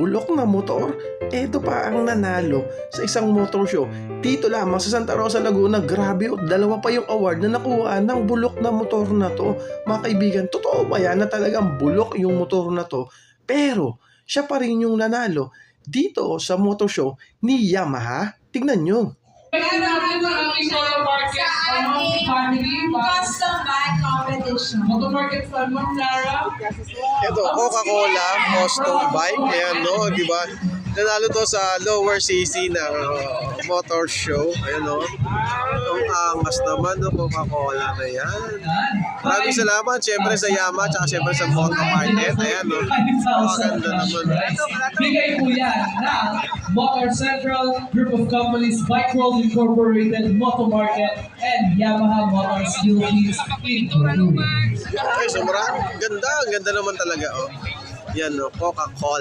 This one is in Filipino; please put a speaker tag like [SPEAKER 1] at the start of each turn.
[SPEAKER 1] bulok na motor. Ito pa ang nanalo sa isang motor show dito lamang sa Santa Rosa, Laguna. Grabe, dalawa pa yung award na nakuha ng bulok na motor na to. Mga kaibigan, totoo ba yan na talagang bulok yung motor na to? Pero siya pa rin yung nanalo dito sa motor show ni Yamaha. Tignan nyo.
[SPEAKER 2] Custom bike competition.
[SPEAKER 3] Motomarket fan, Ma'am Lara.
[SPEAKER 1] Ito, Coca-Cola custom bike. Ayan, no, di ba? Nanalo to sa lower CC na motor show. Ayan, no. Ang angas naman ng Coca-Cola na yan. Maraming salamat, syempre sa Yamaha, tsaka syempre sa Motomarket. Ayan, no. Maganda naman.
[SPEAKER 3] Bigay po yan ng Motor Central, Group of Companies, Bike World Incorporated, Motomarket, and Yamaha Motors Philippines Incorporated.
[SPEAKER 1] Okay, so ganda. Ang ganda naman talaga, oh. Yan, no. Coca-Cola.